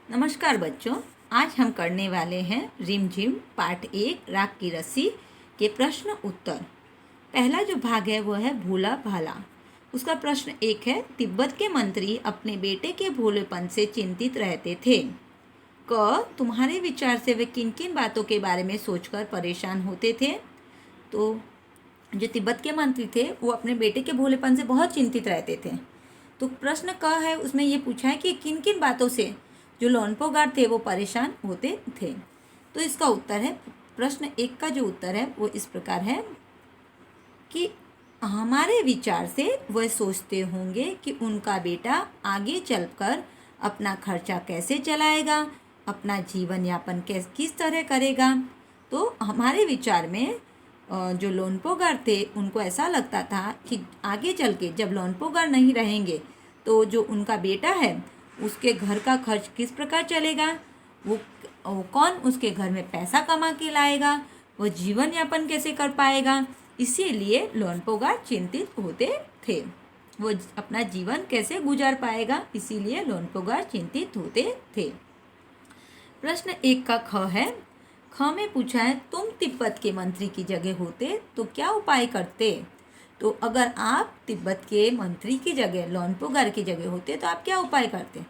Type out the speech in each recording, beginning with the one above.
नमस्कार बच्चों, आज हम करने वाले हैं रिमझिम पार्ट 1 राग की रस्सी के प्रश्न उत्तर। पहला जो भाग है वो है भोला भाला। उसका प्रश्न 1 है, तिब्बत के मंत्री अपने बेटे के भोलेपन से चिंतित रहते थे। क तुम्हारे विचार से वे किन किन बातों के बारे में सोचकर परेशान होते थे। तो जो तिब्बत के मंत्री थे वो अपने बेटे के भोलेपन से बहुत चिंतित रहते थे। तो प्रश्न क है, उसमें ये पूछा है कि किन किन बातों से जो लोनपो गार्ड थे वो परेशान होते थे। तो इसका उत्तर है, प्रश्न 1 का जो उत्तर है वो इस प्रकार है कि हमारे विचार से वह सोचते होंगे कि उनका बेटा आगे चलकर अपना खर्चा कैसे चलाएगा, अपना जीवन यापन किस तरह करेगा। तो हमारे विचार में जो लोनपोगार थे उनको ऐसा लगता था कि आगे चल के जब लोनपोगार नहीं रहेंगे तो जो उनका बेटा है उसके घर का खर्च किस प्रकार चलेगा, वो कौन उसके घर में पैसा कमा के लाएगा, वो जीवन यापन कैसे कर पाएगा। इसीलिए लोनपोगार चिंतित होते थे, वो अपना जीवन कैसे गुजार पाएगा, इसीलिए लोनपोगार चिंतित होते थे। प्रश्न 1 का ख है, ख में पूछा है तुम तिब्बत के मंत्री की जगह होते तो क्या उपाय करते। तो अगर आप तिब्बत के मंत्री की जगह लोनपोगार की जगह होते तो आप क्या उपाय करते।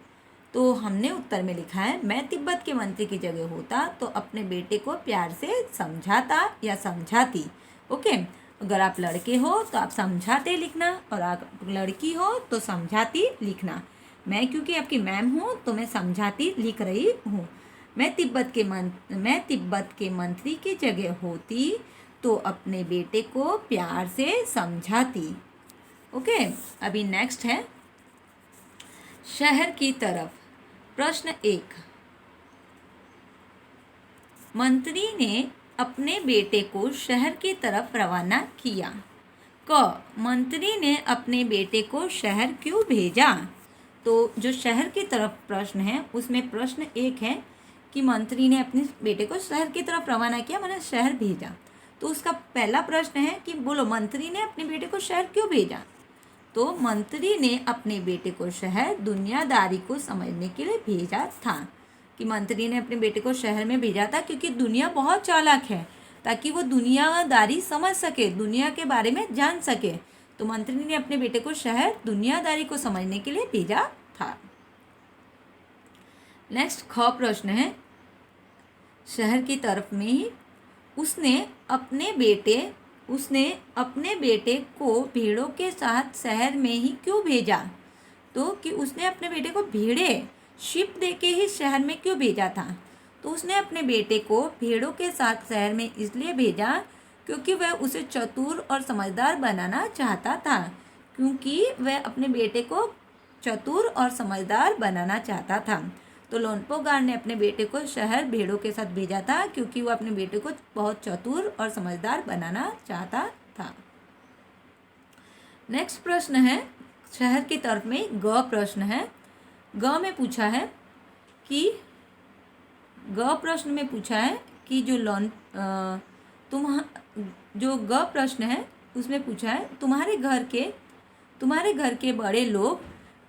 तो हमने उत्तर में लिखा है, मैं तिब्बत के मंत्री की जगह होता तो अपने बेटे को प्यार से समझाता या समझाती। ओके, अगर आप लड़के हो तो आप समझाते लिखना और आप लड़की हो तो समझाती लिखना। मैं क्योंकि आपकी मैम हूँ तो मैं समझाती लिख रही हूँ। मैं तिब्बत के मंत्री की जगह होती तो अपने बेटे को प्यार से समझाती। ओके, अभी नेक्स्ट है शहर की तरफ। प्रश्न 1, मंत्री ने अपने बेटे को शहर की तरफ रवाना किया। क, मंत्री ने अपने बेटे को शहर क्यों भेजा। तो जो शहर की तरफ प्रश्न है उसमें प्रश्न 1 है कि मंत्री ने अपने बेटे को शहर की तरफ रवाना किया, माने शहर भेजा। तो उसका पहला प्रश्न है कि बोलो मंत्री ने अपने बेटे को शहर क्यों भेजा। तो मंत्री ने अपने बेटे को शहर दुनियादारी को समझने के लिए भेजा था। कि मंत्री ने अपने बेटे को शहर में भेजा था क्योंकि दुनिया बहुत चालाक है, ताकि वो दुनियादारी समझ सके, दुनिया के बारे में जान सके। तो मंत्री ने अपने बेटे को शहर दुनियादारी को समझने के लिए भेजा था। नेक्स्ट ख प्रश्न है, शहर की तरफ में ही उसने अपने बेटे को भेड़ों के साथ शहर में ही क्यों भेजा। तो कि उसने अपने बेटे को भेड़े शिप दे के ही शहर में क्यों भेजा था। तो उसने अपने बेटे को भेड़ों के साथ शहर में इसलिए भेजा क्योंकि वह उसे चतुर और समझदार बनाना चाहता था। क्योंकि वह अपने बेटे को चतुर और समझदार बनाना चाहता था। तो लोनपोगार ने अपने बेटे को शहर भेड़ों के साथ भेजा था क्योंकि वह अपने बेटे को बहुत चतुर और समझदार बनाना चाहता था। नेक्स्ट प्रश्न है, शहर की तरफ में ग प्रश्न है। ग में पूछा है कि जो ग प्रश्न है उसमें पूछा है तुम्हारे घर के बड़े लोग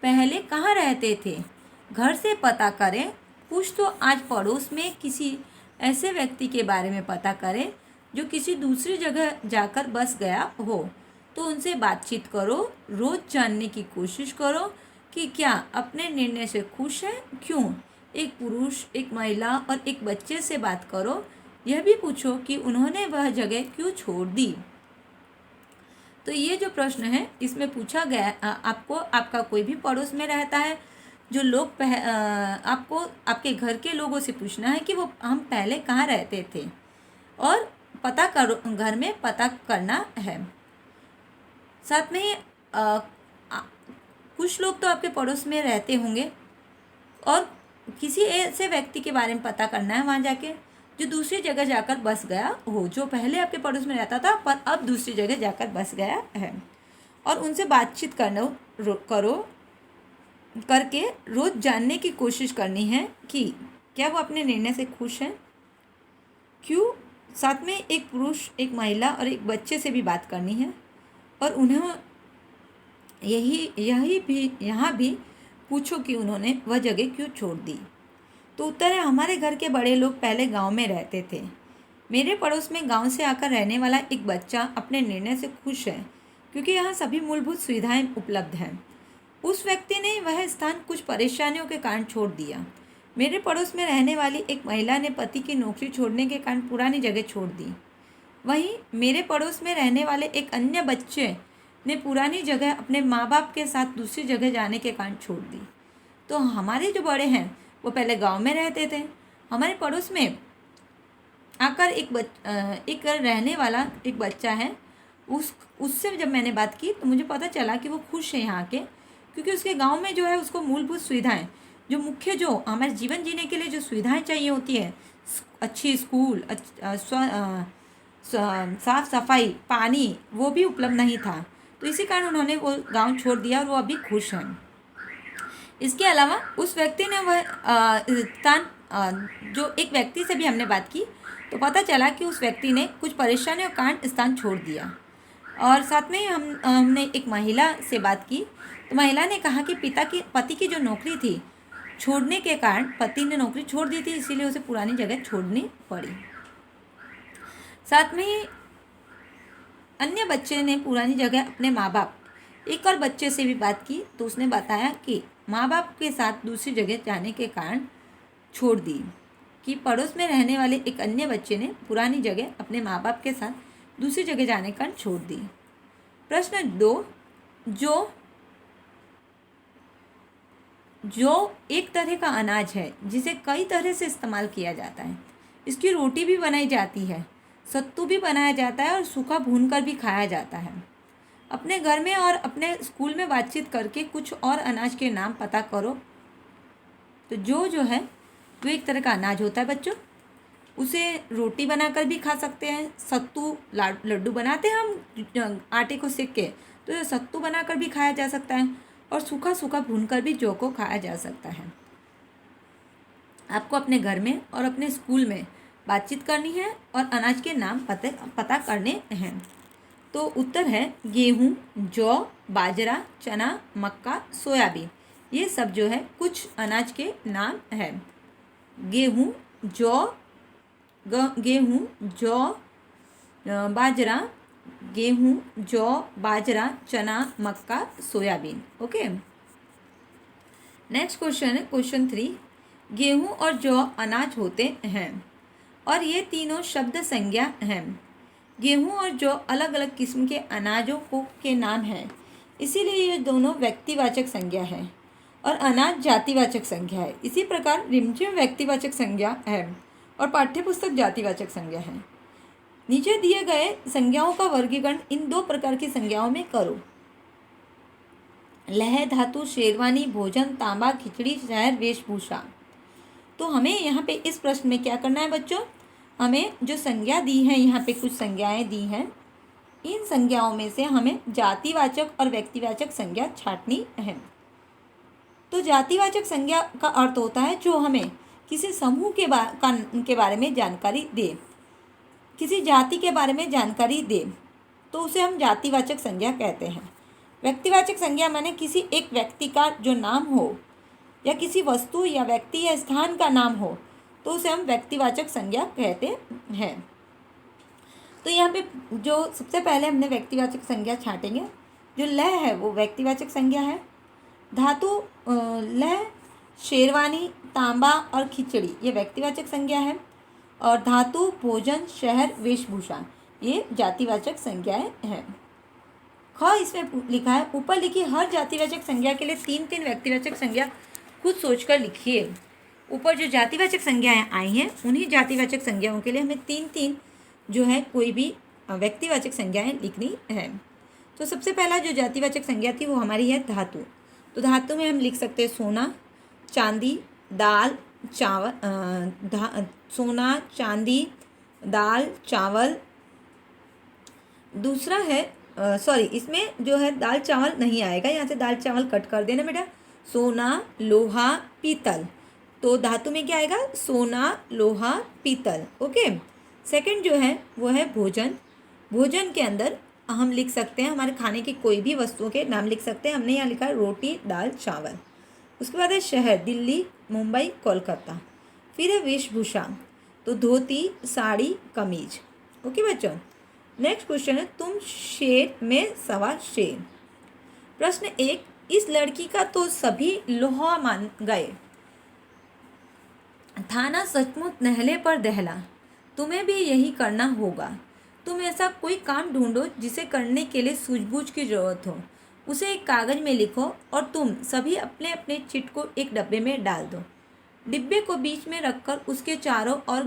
पहले कहाँ रहते थे, घर से पता करें। कुछ तो आज पड़ोस में किसी ऐसे व्यक्ति के बारे में पता करें जो किसी दूसरी जगह जाकर बस गया हो। तो उनसे बातचीत करो, रोज़ जानने की कोशिश करो कि क्या अपने निर्णय से खुश हैं, क्यों। एक पुरुष, एक महिला और एक बच्चे से बात करो। यह भी पूछो कि उन्होंने वह जगह क्यों छोड़ दी। तो ये जो प्रश्न है इसमें पूछा गया, आपका कोई भी पड़ोस में रहता है जो लोग आपको आपके घर के लोगों से पूछना है कि वो हम पहले कहाँ रहते थे और पता करो, घर में पता करना है। साथ में कुछ लोग तो आपके पड़ोस में रहते होंगे और किसी ऐसे व्यक्ति के बारे में पता करना है वहाँ जाके जो दूसरी जगह जाकर बस गया हो, जो पहले आपके पड़ोस में रहता था पर अब दूसरी जगह जाकर बस गया है। और उनसे बातचीत करके रोज़ जानने की कोशिश करनी है कि क्या वो अपने निर्णय से खुश हैं, क्यों। साथ में एक पुरुष, एक महिला और एक बच्चे से भी बात करनी है और उन्हें यहाँ भी पूछो कि उन्होंने वह जगह क्यों छोड़ दी। तो उत्तर है हमारे घर के बड़े लोग पहले गांव में रहते थे। मेरे पड़ोस में गांव से आकर रहने वाला एक बच्चा अपने निर्णय से खुश है क्योंकि यहाँ सभी मूलभूत सुविधाएं उपलब्ध हैं। उस व्यक्ति ने वह स्थान कुछ परेशानियों के कारण छोड़ दिया। मेरे पड़ोस में रहने वाली एक महिला ने पति की नौकरी छोड़ने के कारण पुरानी जगह छोड़ दी। वहीं मेरे पड़ोस में रहने वाले एक अन्य बच्चे ने पुरानी जगह अपने माँ बाप के साथ दूसरी जगह जाने के कारण छोड़ दी। तो हमारे जो बड़े हैं वो पहले गांव में रहते थे। हमारे पड़ोस में आकर एक रहने वाला एक बच्चा है, उससे जब मैंने बात की तो मुझे पता चला कि वो खुश है यहाँ के, क्योंकि उसके गांव में जो है उसको मूलभूत सुविधाएं, जो मुख्य जो हमारे जीवन जीने के लिए जो सुविधाएं चाहिए होती है, अच्छी स्कूल, साफ सफाई, पानी, वो भी उपलब्ध नहीं था। तो इसी कारण उन्होंने वो गांव छोड़ दिया और वो अभी खुश हैं। इसके अलावा उस व्यक्ति ने वह स्थान, जो एक व्यक्ति से भी हमने बात की तो पता चला कि उस व्यक्ति ने कुछ परेशानियों के कारण स्थान छोड़ दिया। और साथ में हमने एक महिला से बात की तो महिला ने कहा कि पति की जो नौकरी थी छोड़ने के कारण, पति ने नौकरी छोड़ दी थी इसीलिए उसे पुरानी जगह छोड़नी पड़ी। साथ में ही अन्य बच्चे ने पुरानी जगह अपने माँ बाप, एक और बच्चे से भी बात की तो उसने बताया कि माँ बाप के साथ दूसरी जगह जाने के कारण छोड़ दी, कि पड़ोस में रहने वाले एक अन्य बच्चे ने पुरानी जगह अपने माँ बाप के साथ दूसरी जगह जाने के कारण छोड़ दी। प्रश्न 2, जो एक तरह का अनाज है जिसे कई तरह से इस्तेमाल किया जाता है। इसकी रोटी भी बनाई जाती है, सत्तू भी बनाया जाता है और सूखा भूनकर भी खाया जाता है। अपने घर में और अपने स्कूल में बातचीत करके कुछ और अनाज के नाम पता करो। तो जो है वो एक तरह का अनाज होता है बच्चों, उसे रोटी बनाकर भी खा सकते हैं, सत्तू लड्डू बनाते हैं हम आटे को सेक के, तो ये सत्तू बनाकर भी खाया जा सकता है और सूखा सूखा भूनकर भी जौ को खाया जा सकता है। आपको अपने घर में और अपने स्कूल में बातचीत करनी है और अनाज के नाम पता करने हैं। तो उत्तर है गेहूँ, जौ, बाजरा, चना, मक्का, सोयाबीन। ये सब जो है कुछ अनाज के नाम हैं। गेहूँ, जौ, बाजरा, गेहूँ, जौ, बाजरा, चना, मक्का, सोयाबीन। ओके, नेक्स्ट क्वेश्चन है क्वेश्चन 3। गेहूँ और जौ अनाज होते हैं और ये तीनों शब्द संज्ञा हैं। गेहूँ और जौ अलग अलग किस्म के अनाजों के नाम हैं, इसीलिए ये दोनों व्यक्तिवाचक संज्ञा है और अनाज जातिवाचक संज्ञा है। इसी प्रकार रिमझिम व्यक्तिवाचक संज्ञा है और पाठ्यपुस्तक जातिवाचक संज्ञा है। नीचे दिए गए संज्ञाओं का वर्गीकरण इन 2 प्रकार की संज्ञाओं में करो। लह, धातु, शेरवानी, भोजन, तांबा, खिचड़ी, शहर, वेशभूषा। तो हमें यहाँ पे इस प्रश्न में क्या करना है बच्चों, हमें जो संज्ञा दी है, यहाँ पे कुछ संज्ञाएं दी हैं, इन संज्ञाओं में से हमें जातिवाचक और व्यक्तिवाचक संज्ञा छांटनी है। तो जातिवाचक संज्ञा का अर्थ होता है जो हमें किसी समूह के बारे में जानकारी दे, किसी जाति के बारे में जानकारी दे, तो उसे हम जातिवाचक संज्ञा कहते हैं। व्यक्तिवाचक संज्ञा माने किसी एक व्यक्ति का जो नाम हो या किसी वस्तु या व्यक्ति या स्थान का नाम हो तो उसे हम व्यक्तिवाचक संज्ञा कहते हैं। तो यहाँ पे जो सबसे पहले हमने व्यक्तिवाचक संज्ञा छांटेंगे। जो लह है वो व्यक्तिवाचक संज्ञा है। धातु लह, शेरवानी, तांबा और खिचड़ी ये व्यक्तिवाचक संज्ञा है। और धातु, भोजन, शहर, वेशभूषा ये जातिवाचक संज्ञाएं हैं। ख इसमें लिखा है ऊपर लिखी हर जातिवाचक संज्ञा के लिए 3-3 व्यक्तिवाचक संज्ञा खुद सोचकर लिखिए। ऊपर जो जातिवाचक संज्ञाएं आई हैं उन्हीं जातिवाचक संज्ञाओं के लिए हमें 3-3 जो है कोई भी व्यक्तिवाचक संज्ञाएं लिखनी है। तो सबसे पहला जो जातिवाचक संज्ञा थी वो हमारी है धातु। तो धातु में हम लिख सकते हैं सोना, चांदी, दाल, चावल, सोना, चांदी, दाल, चावल। दूसरा है इसमें जो है दाल चावल नहीं आएगा, यहाँ से दाल चावल कट कर देना बेटा। सोना, लोहा, पीतल। तो धातु में क्या आएगा, सोना, लोहा, पीतल। ओके, सेकंड जो है वो है भोजन। भोजन के अंदर हम लिख सकते हैं हमारे खाने की कोई भी वस्तुओं के नाम लिख सकते हैं। हमने यहाँ लिखा है रोटी, दाल, चावल। उसके बाद है शहर, दिल्ली, मुंबई, कोलकाता। फिर है वेशभूषा, तो धोती, साड़ी, कमीज। ओके बच्चों, नेक्स्ट क्वेश्चन है तुम शेर में सवार शेर। प्रश्न 1, इस लड़की का तो सभी लोहा मान गए, थाना सचमुच नहले पर दहला, तुम्हें भी यही करना होगा। तुम ऐसा कोई काम ढूंढो जिसे करने के लिए सूझबूझ की जरूरत हो, उसे एक कागज़ में लिखो और तुम सभी अपने अपने चिट को एक डब्बे में डाल दो। डिब्बे को बीच में रखकर उसके चारों ओर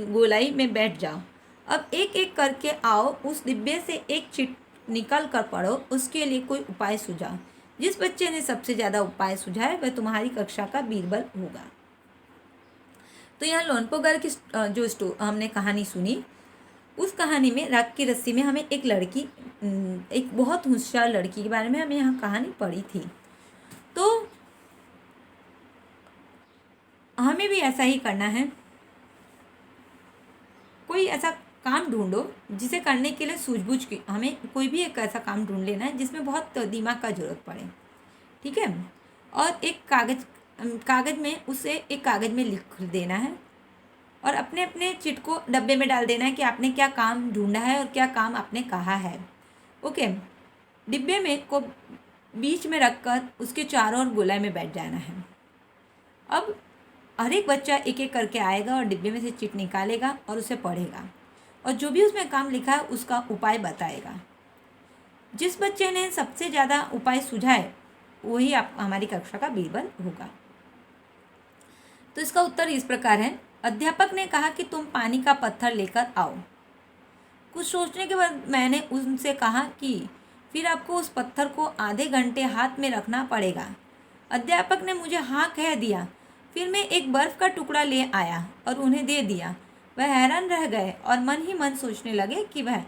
गोलाई में बैठ जाओ। अब एक एक करके आओ, उस डिब्बे से एक चिट निकाल कर पढ़ो, उसके लिए कोई उपाय सुझाओ। जिस बच्चे ने सबसे ज़्यादा उपाय सुझाए वह तुम्हारी कक्षा का बीरबल होगा। तो यहाँ लोनपोगर की जो हमने कहानी सुनी, उस कहानी में राख की रस्सी में हमें एक लड़की, एक बहुत होशियार लड़की के बारे में हमें यहाँ कहानी पढ़ी थी। तो हमें भी ऐसा ही करना है, कोई ऐसा काम ढूंढो जिसे करने के लिए सूझबूझ की, हमें कोई भी एक ऐसा काम ढूंढ लेना है जिसमें बहुत दिमाग का जरूरत पड़े, ठीक है। और एक कागज़ में उसे एक कागज़ में लिख देना है और अपने अपने चिट को डब्बे में डाल देना है कि आपने क्या काम ढूंढा है और क्या काम आपने कहा है। ओके, डिब्बे में को बीच में रखकर उसके चारों ओर गोलाई में बैठ जाना है। अब हर एक बच्चा एक एक करके आएगा और डिब्बे में से चिट निकालेगा और उसे पढ़ेगा और जो भी उसमें काम लिखा है उसका उपाय बताएगा। जिस बच्चे ने सबसे ज़्यादा उपाय सुझाए वही आप हमारी कक्षा का बीरबल होगा। तो इसका उत्तर इस प्रकार है, अध्यापक ने कहा कि तुम पानी का पत्थर लेकर आओ। कुछ सोचने के बाद मैंने उनसे कहा कि फिर आपको उस पत्थर को आधे घंटे हाथ में रखना पड़ेगा। अध्यापक ने मुझे हाँ कह दिया। फिर मैं एक बर्फ़ का टुकड़ा ले आया और उन्हें दे दिया। वह हैरान रह गए और मन ही मन सोचने लगे कि वह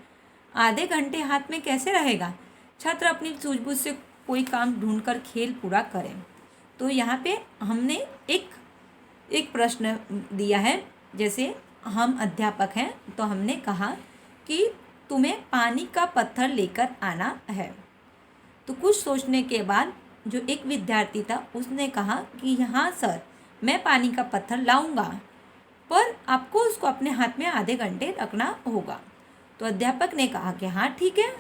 आधे घंटे हाथ में कैसे रहेगा। छात्र अपनी सूझबूझ से कोई काम ढूंढकर खेल पूरा करें। तो यहाँ पे हमने एक प्रश्न दिया है, जैसे हम अध्यापक हैं तो हमने कहा कि तुम्हें पानी का पत्थर लेकर आना है। तो कुछ सोचने के बाद जो एक विद्यार्थी था उसने कहा कि हाँ सर, मैं पानी का पत्थर लाऊंगा, पर आपको उसको अपने हाथ में आधे घंटे रखना होगा। तो अध्यापक ने कहा कि हाँ ठीक है,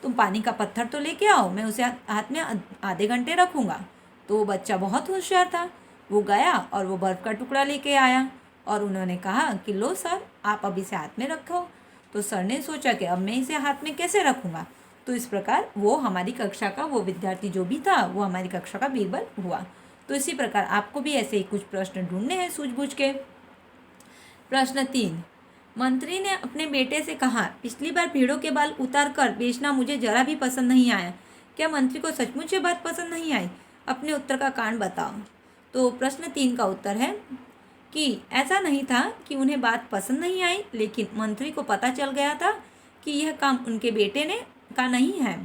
तुम पानी का पत्थर तो लेके आओ, मैं उसे हाथ में आधे घंटे रखूँगा। तो वो बच्चा बहुत होशियार था, वो गया और वो बर्फ़ का टुकड़ा लेके आया और उन्होंने कहा कि लो सर, आप अब इसे हाथ में रखो। तो सर ने सोचा कि अब मैं इसे हाथ में कैसे रखूँगा। तो इस प्रकार वो हमारी कक्षा का, वो विद्यार्थी जो भी था वो हमारी कक्षा का बीरबल हुआ। तो इसी प्रकार आपको भी ऐसे ही कुछ प्रश्न ढूंढने हैं सूझबूझ के। प्रश्न 3, मंत्री ने अपने बेटे से कहा, पिछली बार भेड़ों के बाल उतार कर बेचना मुझे जरा भी पसंद नहीं आया। क्या मंत्री को सचमुच ये बात पसंद नहीं आई? अपने उत्तर का कारण बताओ। तो प्रश्न 3 का उत्तर है कि ऐसा नहीं था कि उन्हें बात पसंद नहीं आई, लेकिन मंत्री को पता चल गया था कि यह काम उनके बेटे ने का नहीं है।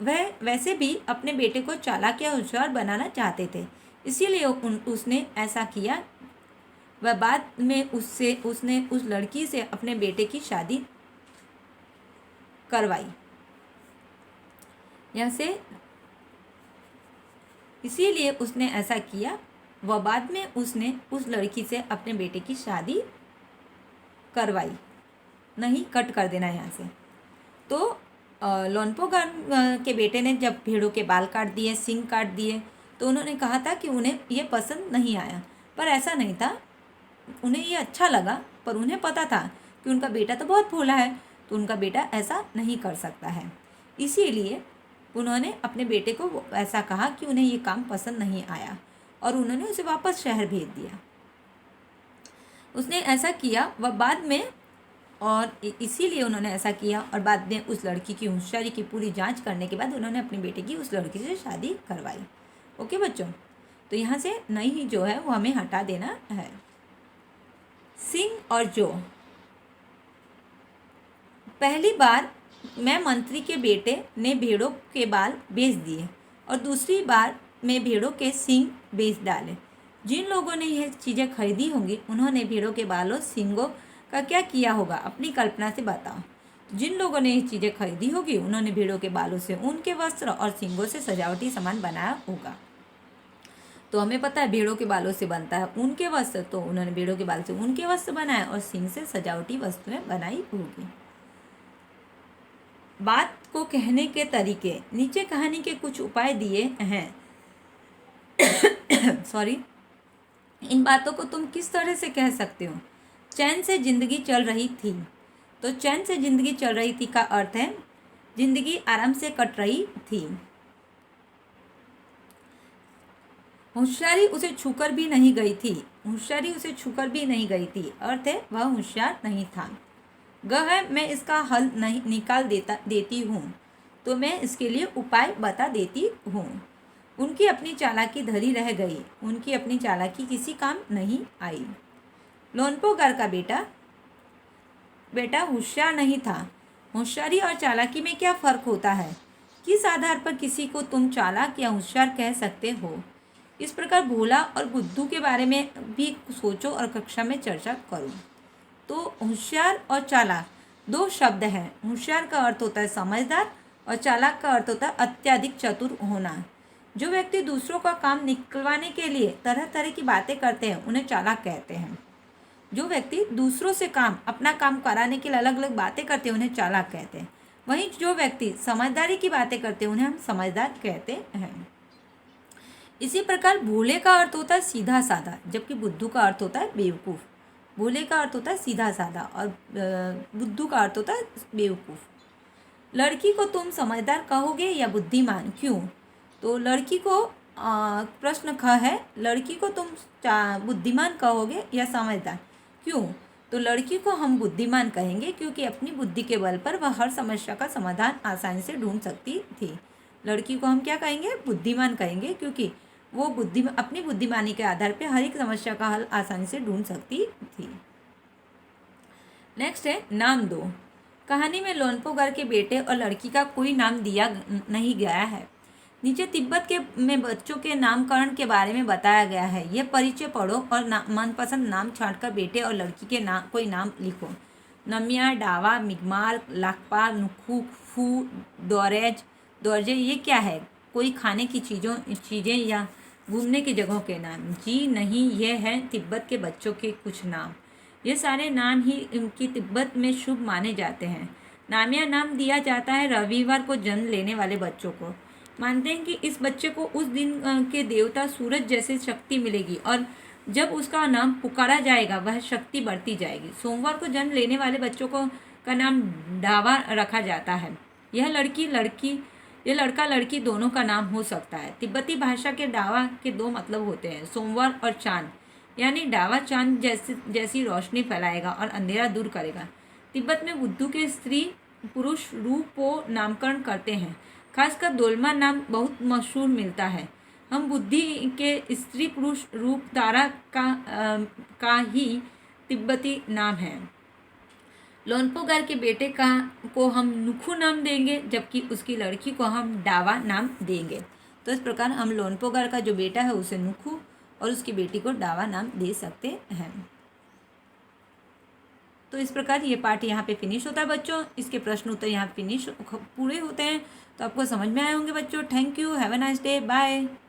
वह वैसे भी अपने बेटे को चालाक या होशियार बनाना चाहते थे, इसीलिए उसने ऐसा किया। वह बाद में उसने उस लड़की से अपने बेटे की शादी करवाई। यहाँ से इसीलिए उसने ऐसा किया, वह बाद में उसने उस लड़की से अपने बेटे की शादी करवाई। नहीं, कट कर देना यहाँ से। तो लोनपोगान के बेटे ने जब भेड़ों के बाल काट दिए, सींग काट दिए, तो उन्होंने कहा था कि उन्हें ये पसंद नहीं आया, पर ऐसा नहीं था, उन्हें ये अच्छा लगा। पर उन्हें पता था कि उनका बेटा तो बहुत भोला है, तो उनका बेटा ऐसा नहीं कर सकता है। इसीलिए उन्होंने अपने बेटे को ऐसा कहा कि उन्हें ये काम पसंद नहीं आया और उन्होंने उसे वापस शहर भेज दिया। उसने ऐसा किया वह बाद में, और इसीलिए उन्होंने ऐसा किया, और बाद में उस लड़की की होशियारी की पूरी जांच करने के बाद उन्होंने अपने बेटे की उस लड़की से शादी करवाई। ओके बच्चों, तो यहाँ से नहीं जो है वो हमें हटा देना है। सिंह और जो। पहली बार मैं मंत्री के बेटे ने भेड़ों के बाल बेच दिए और दूसरी बार में भेड़ों के सींग बेच डाले। जिन लोगों ने यह चीज़ें खरीदी होंगी उन्होंने भेड़ों के बालों सींगों का क्या किया होगा, अपनी कल्पना से बताओ। जिन लोगों ने ये चीज़ें खरीदी होगी उन्होंने भेड़ों के बालों से ऊन के वस्त्र और सींगों से सजावटी सामान बनाया होगा। तो हमें पता है भेड़ों के बालों से बनता है ऊन के वस्त्र, तो उन्होंने भेड़ों के बाल से ऊन के वस्त्र बनाए और सींग से सजावटी वस्तुएं बनाई होगी। बात को कहने के तरीके, नीचे कहानी के कुछ उपाय दिए हैं। सॉरी। इन बातों को तुम किस तरह से कह सकते हो? चैन से जिंदगी चल रही थी, तो चैन से जिंदगी चल रही थी का अर्थ है जिंदगी आराम से कट रही थी। होशियारी उसे छूकर भी नहीं गई थी, होशियारी उसे छूकर भी नहीं गई थी, अर्थ है वह होशियार नहीं था। है मैं इसका हल नहीं निकाल देती हूँ, तो मैं इसके लिए उपाय बता देती हूँ। उनकी अपनी चालाकी धरी रह गई, उनकी अपनी चालाकी किसी काम नहीं आई। लोनपोगार का बेटा होशियार नहीं था। होशियारी और चालाकी में क्या फ़र्क होता है? किस आधार पर किसी को तुम चालाक या होशियार कह सकते हो? इस प्रकार भोला और बुद्धू के बारे में भी सोचो और कक्षा में चर्चा करो। तो होशियार और चालाक दो शब्द हैं। होशियार का अर्थ होता है समझदार और चालाक का अर्थ होता है अत्यधिक चतुर होना। जो व्यक्ति दूसरों का काम निकलवाने के लिए तरह तरह की बातें करते हैं उन्हें चालाक कहते हैं। जो व्यक्ति दूसरों से अपना काम कराने के लिए अलग अलग बातें करते हैं उन्हें चालाक कहते हैं। वहीं जो व्यक्ति समझदारी की बातें करते हैं उन्हें हम समझदार कहते हैं। इसी प्रकार भोले का अर्थ होता है सीधा साधा, जबकि बुद्धू का अर्थ होता है बेवकूफ़। भोले का अर्थ होता है सीधा साधा और बुद्धू का अर्थ होता है बेवकूफ़। लड़की को तुम समझदार कहोगे या बुद्धिमान, क्यों? तो लड़की को प्रश्न ख है, लड़की को तुम बुद्धिमान कहोगे या समझदार, क्यों? तो लड़की को हम बुद्धिमान कहेंगे क्योंकि अपनी बुद्धि के बल पर वह हर समस्या का समाधान आसानी से ढूंढ सकती थी। लड़की को हम क्या कहेंगे? बुद्धिमान कहेंगे क्योंकि वो अपनी बुद्धिमानी के आधार पर हर एक समस्या का हल आसानी से ढूंढ सकती थी। नेक्स्ट है नाम दो। कहानी में लोनपोगार के बेटे और लड़की का कोई नाम दिया नहीं गया है। नीचे तिब्बत में बच्चों के नामकरण के बारे में बताया गया है। यह परिचय पढ़ो और मनपसंद नाम छांटकर बेटे और लड़की के कोई नाम लिखो। नमिया, डावा, मिगमार, लाकपा, नुखू, फू, दौरजे ये क्या है? कोई खाने की चीज़ें या घूमने की जगहों के नाम? जी नहीं, ये है तिब्बत के बच्चों के कुछ नाम। ये सारे नाम ही इनकी तिब्बत में शुभ माने जाते हैं। नामिया नाम दिया जाता है रविवार को जन्म लेने वाले बच्चों को। मानते हैं कि इस बच्चे को उस दिन के देवता सूरज जैसी शक्ति मिलेगी और जब उसका नाम पुकारा जाएगा वह शक्ति बढ़ती जाएगी। सोमवार को जन्म लेने वाले बच्चों का नाम डावा रखा जाता है। यह लड़का लड़की दोनों का नाम हो सकता है। तिब्बती भाषा के डावा के दो मतलब होते हैं, सोमवार और चांद। यानी डावा चांद जैसी रोशनी फैलाएगा और अंधेरा दूर करेगा। तिब्बत में बुद्धू के स्त्री पुरुष रूप को नामकरण करते हैं। खासकर दोलमा नाम बहुत मशहूर मिलता है। हम बुद्धि के स्त्री पुरुष रूप तारा का ही तिब्बती नाम है। लोनपोगार के बेटे को हम नुखू नाम देंगे, जबकि उसकी लड़की को हम डावा नाम देंगे। तो इस प्रकार हम लोनपोगार का जो बेटा है उसे नुखू और उसकी बेटी को डावा नाम दे सकते हैं। तो इस प्रकार ये पार्ट यहाँ पे फिनिश होता है बच्चों। इसके प्रश्न उत्तर यहाँ पूरे होते हैं। तो आपको समझ में आए होंगे बच्चों। Thank you, have a nice day, bye.